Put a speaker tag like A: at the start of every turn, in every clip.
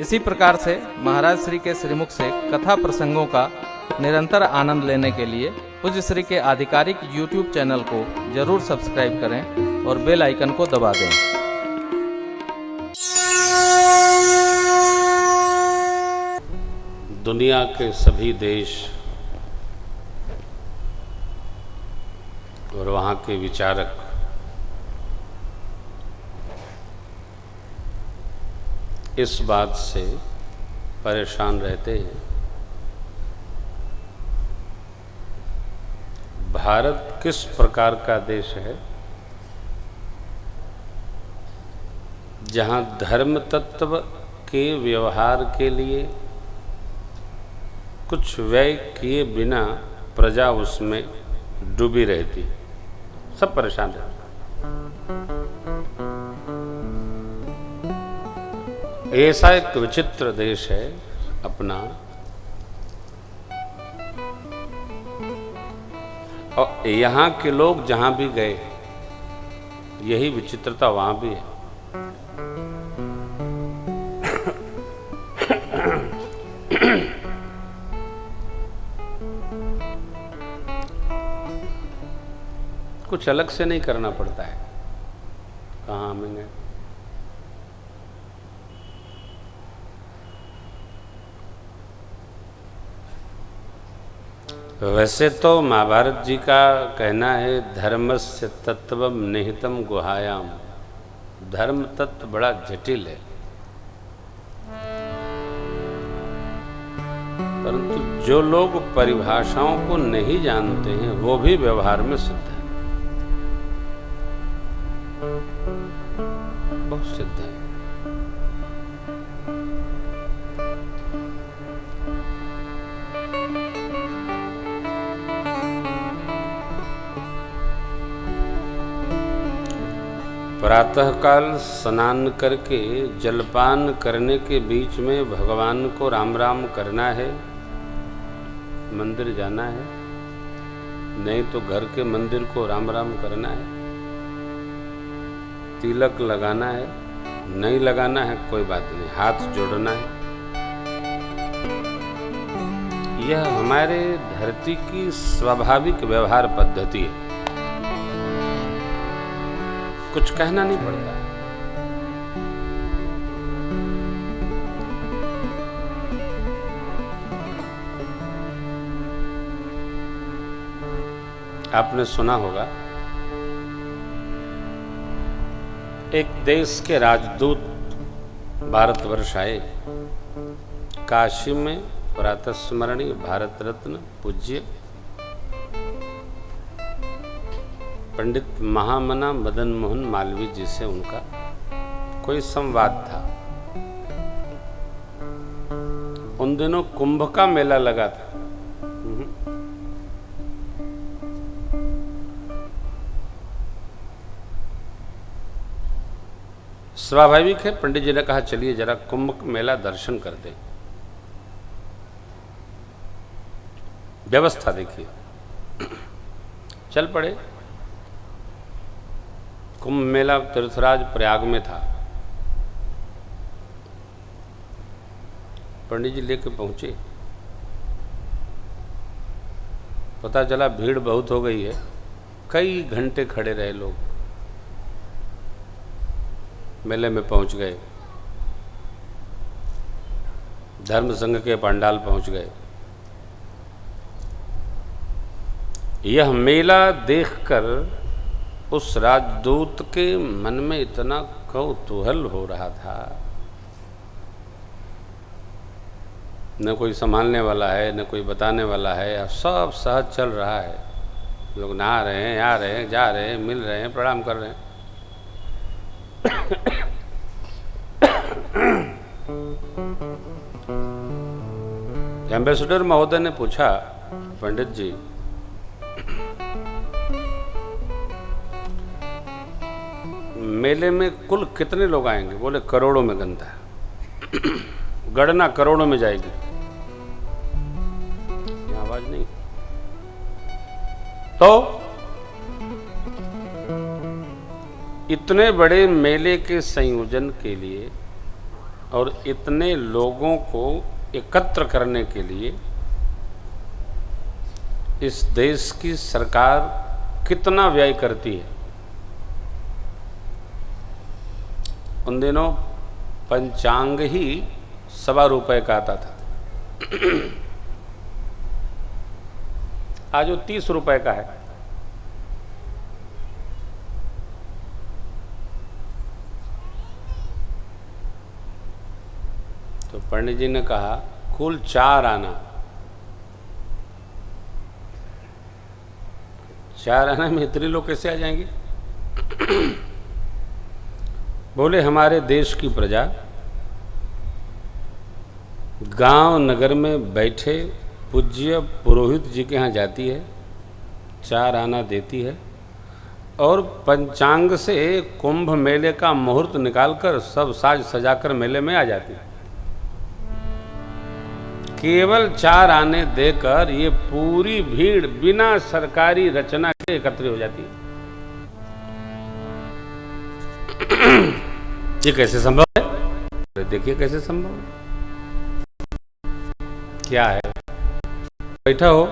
A: इसी प्रकार से महाराज श्री के श्रीमुख से कथा प्रसंगों का निरंतर आनंद लेने के लिए पूज्य श्री के आधिकारिक YouTube चैनल को जरूर सब्सक्राइब करें और बेल आइकन को दबा दें।
B: दुनिया के सभी देश और वहाँ के विचारक इस बात से परेशान रहते हैं भारत किस प्रकार का देश है जहाँ धर्म तत्व के व्यवहार के लिए कुछ व्यय किए बिना प्रजा उसमें डूबी रहती, सब परेशान रहते। ऐसा एक विचित्र देश है अपना, और यहाँ के लोग जहाँ भी गए यही विचित्रता वहाँ भी है। कुछ अलग से नहीं करना पड़ता है। कहाँ हम गए, वैसे तो महाभारत जी का कहना है धर्मस्य तत्वम निहितम गुहायाम, धर्म तत्व बड़ा जटिल है, परंतु जो लोग परिभाषाओं को नहीं जानते हैं वो भी व्यवहार में सिद्ध है, बहुत सिद्ध है। प्रातःकाल स्नान करके जलपान करने के बीच में भगवान को राम राम करना है, मंदिर जाना है, नहीं तो घर के मंदिर को राम राम करना है, तिलक लगाना है, नहीं लगाना है कोई बात नहीं, हाथ जोड़ना है। यह हमारे धरती की स्वाभाविक व्यवहार पद्धति है, कुछ कहना नहीं पड़ता है। आपने सुना होगा एक देश के राजदूत भारतवर्ष आए, काशी में प्रातः स्मरणीय भारत रत्न पूज्य पंडित महामना मदन मोहन मालवीय जी से उनका कोई संवाद था। उन दिनों कुंभ का मेला लगा था। स्वाभाविक है, पंडित जी ने कहा चलिए जरा कुंभ का मेला दर्शन करते हैं। व्यवस्था देखिए, चल पड़े। कुंभ मेला तीर्थराज प्रयाग में था। पंडित जी लेके पहुंचे, पता चला भीड़ बहुत हो गई है, कई घंटे खड़े रहे लोग। मेले में पहुंच गए, धर्म संघ के पंडाल पहुंच गए। यह मेला देखकर उस राजदूत के मन में इतना कौतूहल हो रहा था, न कोई संभालने वाला है न कोई बताने वाला है, सब सहज चल रहा है। लोग नहा रहे हैं, आ रहे हैं, जा रहे हैं, मिल रहे हैं, प्रणाम कर रहे हैं। एम्बेसडर महोदय ने पूछा, पंडित जी मेले में कुल कितने लोग आएंगे? बोले करोड़ों में गणता है, गणना करोड़ों में जाएगी। आवाज नहीं तो इतने बड़े मेले के संयोजन के लिए और इतने लोगों को एकत्र करने के लिए इस देश की सरकार कितना व्यय करती है। उन दिनों पंचांग ही ₹1.25 का आता था, आज वो ₹30 का है। तो पंडित जी ने कहा कुल 4 आना, 4 आना में इतने लोग कैसे आ जाएंगे? बोले हमारे देश की प्रजा गांव नगर में बैठे पूज्य पुरोहित जी के यहाँ जाती है, 4 आना देती है और पंचांग से कुंभ मेले का मुहूर्त निकालकर सब साज सजाकर मेले में आ जाती है। केवल 4 आने देकर ये पूरी भीड़ बिना सरकारी रचना के एकत्र हो जाती है। ये कैसे संभव है? देखिए कैसे संभव है। क्या है? बैठा हो?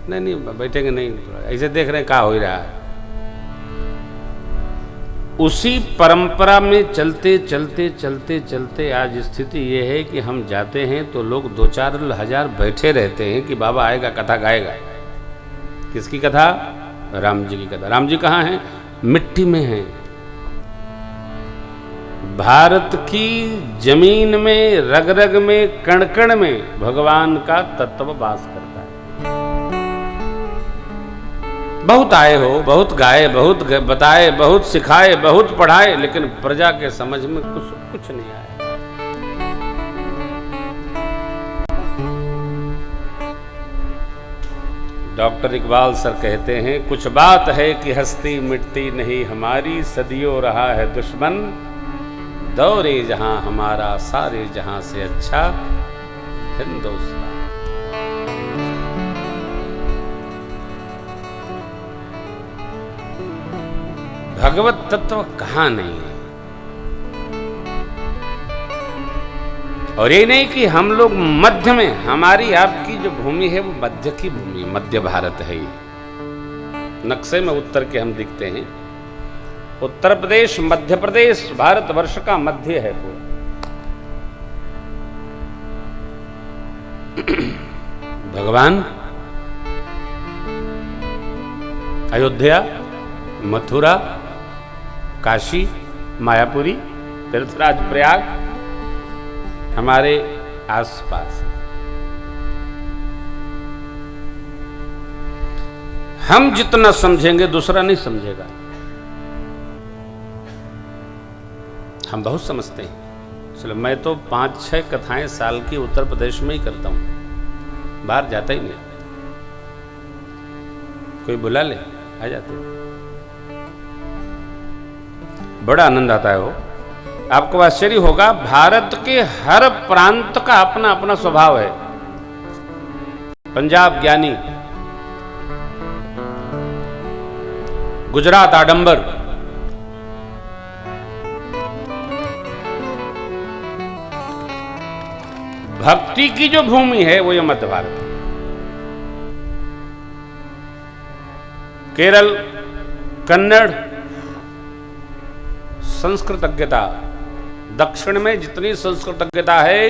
B: नहीं बैठेंगे नहीं, ऐसे देख रहे हैं क्या हो ही रहा है। उसी परंपरा में चलते चलते चलते चलते आज स्थिति ये है कि हम जाते हैं तो लोग 2-4 हज़ार बैठे रहते हैं कि बाबा आएगा कथा गाएगा। किसकी कथा? राम जी की कथा। राम जी कहाँ हैं? मिट्टी में हैं। भारत की जमीन में, रग रग में, कण कण में भगवान का तत्व वास करता है। बहुत आए हो, बहुत गाए, बहुत बताए, बहुत सिखाए, बहुत पढ़ाए, लेकिन प्रजा के समझ में कुछ नहीं आया। डॉक्टर इकबाल सर कहते हैं कुछ बात है कि हस्ती मिटती नहीं हमारी, सदियों रहा है दुश्मन, दौरे जहां हमारा सारे जहां से अच्छा हिंदुस्तान। भगवत तत्व कहां नहीं है। और ये नहीं कि हम लोग मध्य में, हमारी आपकी जो भूमि है वो मध्य की भूमि, मध्य भारत है। ये नक्शे में उत्तर के हम दिखते हैं। उत्तर प्रदेश, मध्य प्रदेश भारतवर्ष का मध्य है पूरा। भगवान अयोध्या, मथुरा, काशी, मायापुरी, तीर्थराज प्रयाग हमारे आसपास। हम जितना समझेंगे दूसरा नहीं समझेगा। हम बहुत समझते हैं, इसलिए मैं तो 5-6 कथाएं साल की उत्तर प्रदेश में ही करता हूं, बाहर जाता ही नहीं। कोई बुला ले आ जाते हैं, बड़ा आनंद आता है। वो आपको आश्चर्य होगा, भारत के हर प्रांत का अपना अपना स्वभाव है। पंजाब ज्ञानी, गुजरात आडंबर, भक्ति की जो भूमि है वो ये मध्य भारत है। केरल, कन्नड़, संस्कृतज्ञता, दक्षिण में जितनी संस्कृतज्ञता है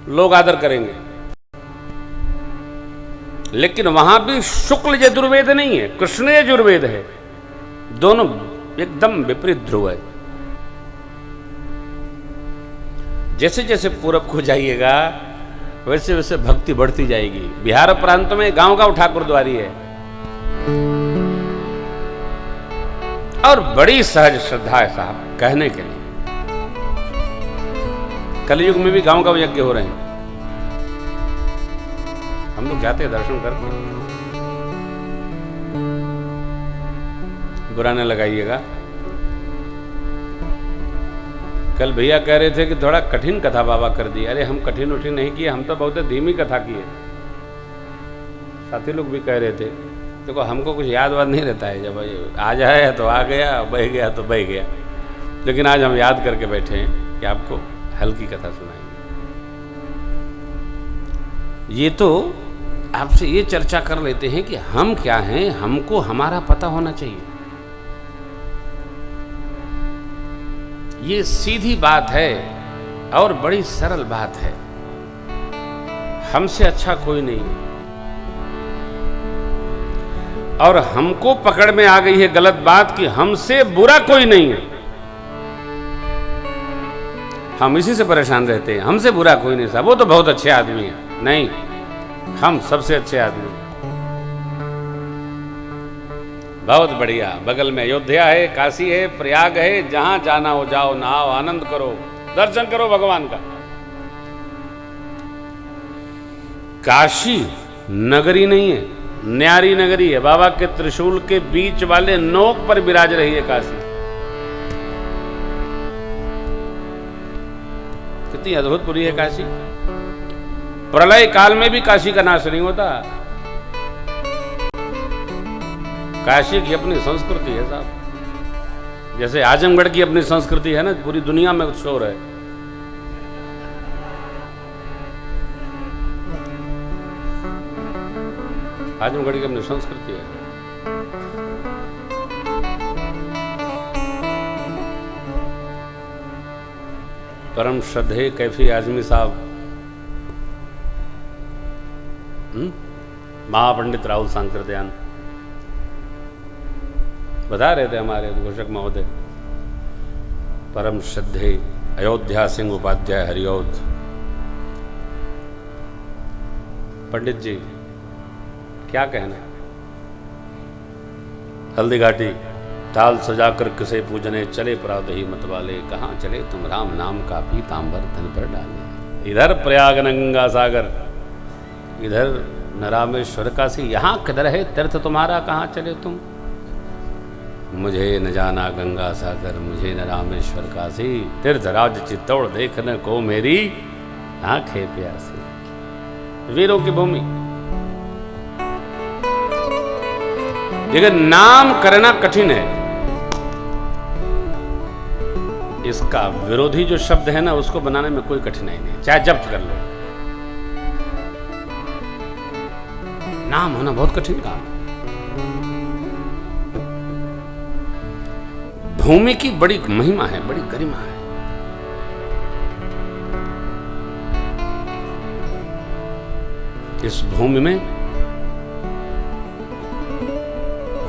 B: लोग आदर करेंगे, लेकिन वहां भी शुक्ल यजुर्वेद नहीं है, कृष्ण यजुर्वेद है। दोनों एकदम विपरीत ध्रुव है। जैसे जैसे पूरब को जाइएगा वैसे वैसे भक्ति बढ़ती जाएगी। बिहार प्रांत में गांव गांव ठाकुरद्वारी है और बड़ी सहज श्रद्धा है साहब, कहने के लिए। कलयुग में भी गांव गांव यज्ञ हो रहे हैं। हम लोग जाते हैं दर्शन करके। बुरा न लगाइएगा। कल भैया कह रहे थे कि थोड़ा कठिन कथा बाबा कर दी। अरे हम कठिन उठिन नहीं किए, हम तो बहुत धीमी कथा किए। साथी लोग भी कह रहे थे, देखो हमको कुछ याद वाद नहीं रहता है, जब आ जाए तो आ गया, बह गया तो बह गया। लेकिन आज हम याद करके बैठे हैं कि आपको हल्की कथा सुनाएंगे। ये तो आपसे ये चर्चा कर लेते हैं कि हम क्या हैं, हमको हमारा पता होना चाहिए। ये सीधी बात है और बड़ी सरल बात है। हमसे अच्छा कोई नहीं है और हमको पकड़ में आ गई है गलत बात कि हमसे बुरा कोई नहीं है। हम इसी से परेशान रहते हैं, हमसे बुरा कोई नहीं साहब, वो तो बहुत अच्छे आदमी है। नहीं, हम सबसे अच्छे आदमी हैं। बहुत बढ़िया। बगल में अयोध्या है, काशी है, प्रयाग है, जहां जाना हो जाओ, नहाओ, आनंद करो, दर्शन करो भगवान का। काशी नगरी नहीं है, न्यारी नगरी है। बाबा के त्रिशूल के बीच वाले नोक पर विराज रही है काशी। कितनी अद्भुतपुरी है काशी। प्रलय काल में भी काशी का नाश नहीं होता। काशी की अपनी संस्कृति है साहब, जैसे आजमगढ़ की अपनी संस्कृति है ना, पूरी दुनिया में शोर है। आजमगढ़ की अपनी संस्कृति है। परम श्रद्धेय कैफी आजमी साहब, महापंडित राहुल सांकृत्यायन बता रहे थे हमारे उद्घोषक महोदय, परम श्रद्धेय अयोध्या सिंह उपाध्याय हरिऔध पंडित जी, क्या कहना। हल्दी घाटी ताल सजाकर किसे पूजने चले प्रातः मतवाले, कहाँ चले तुम राम नाम का पीतांबर तन पर डाले। इधर प्रयाग गंगा सागर, इधर न रामेश्वर काशी, यहाँ किधर है तीर्थ तुम्हारा, कहाँ चले तुम। मुझे न जाना गंगा सागर, मुझे न रामेश्वर काशी, तीर्थ राज चित्तौड़ देखने को मेरी आंखें प्यासी। वीरों की भूमि। लेकिन नाम करना कठिन है। इसका विरोधी जो शब्द है ना, उसको बनाने में कोई कठिनाई नहीं, चाहे जब्त कर लो। नाम होना बहुत कठिन काम है। भूमि की बड़ी महिमा है, बड़ी गरिमा है। इस भूमि में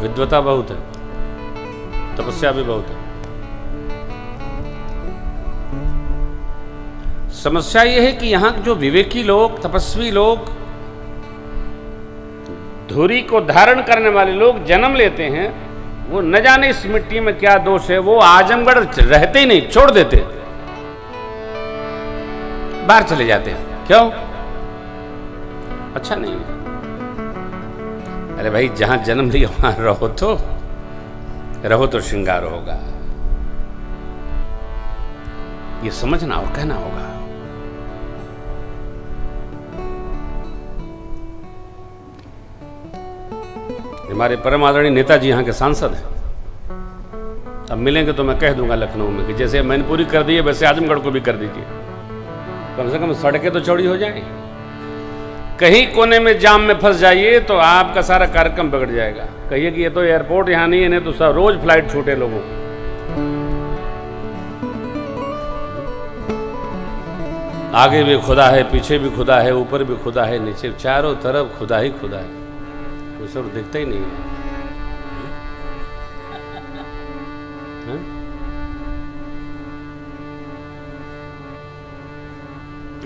B: विद्वता बहुत है, तपस्या भी बहुत है। समस्या यह है कि यहां जो विवेकी लोग, तपस्वी लोग, धुरी को धारण करने वाले लोग जन्म लेते हैं, वो न जाने इस मिट्टी में क्या दोष है, वो आजमगढ़ रहते ही नहीं, छोड़ देते, बाहर चले जाते हैं। क्यों? अच्छा नहीं है। अरे भाई, जहां जन्म लिया वहां रहो तो श्रृंगार होगा। ये समझना और कहना होगा। हमारे परम आदरणीय नेताजी यहाँ के सांसद हैं। अब मिलेंगे तो मैं कह दूंगा लखनऊ में कि जैसे मैनपुरी कर दी है वैसे आजमगढ़ को भी कर दीजिए। कम से कम सड़कें तो चौड़ी हो जाए। कहीं कोने में जाम में फंस जाइए तो आपका सारा कार्यक्रम बिगड़ जाएगा। कहिए कि ये तो एयरपोर्ट यहाँ नहीं है, नहीं तो सब रोज फ्लाइट छूटे लोगों को। आगे भी खुदा है, पीछे भी खुदा है, ऊपर भी खुदा है, नीचे चारों तरफ खुदा ही खुदा है, कुछ और दिखता ही नहीं है।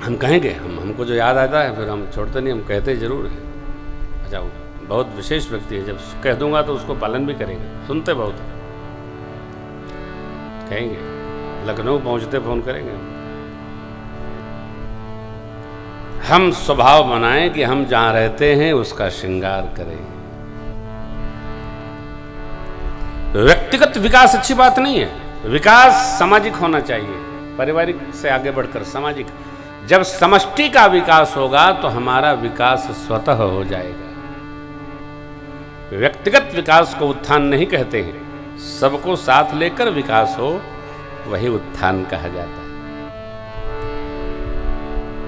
B: हम कहेंगे, हमको जो याद आता है फिर हम छोड़ते नहीं, हम कहते जरूर हैं। अच्छा, बहुत विशेष व्यक्ति है, जब कह दूंगा तो उसको पालन भी करेंगे। सुनते बहुत कहेंगे, लखनऊ पहुंचते फोन करेंगे। हम स्वभाव बनाएं कि हम जहां रहते हैं उसका श्रृंगार करें। व्यक्तिगत विकास अच्छी बात नहीं है, विकास सामाजिक होना चाहिए, पारिवारिक से आगे बढ़कर सामाजिक। जब समष्टि का विकास होगा तो हमारा विकास स्वतः हो जाएगा। व्यक्तिगत विकास को उत्थान नहीं कहते हैं, सबको साथ लेकर विकास हो वही उत्थान कहा जाता है।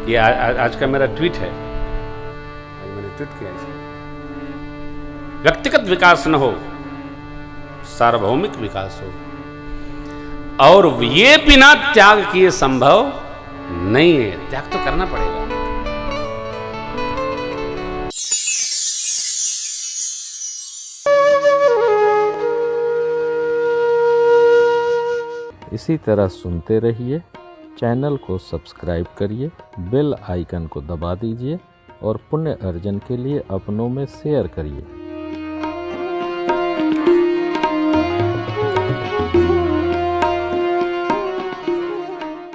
B: ये आज का मेरा ट्वीट है, आज मैंने ट्वीट किया इसको। व्यक्तिगत विकास न हो, सार्वभौमिक विकास हो, और ये बिना त्याग किए संभव नहीं है। त्याग तो करना पड़ेगा।
A: इसी तरह सुनते रहिए, चैनल को सब्सक्राइब करिए, बेल आइकन को दबा दीजिए और पुण्य अर्जन के लिए अपनों में शेयर करिए।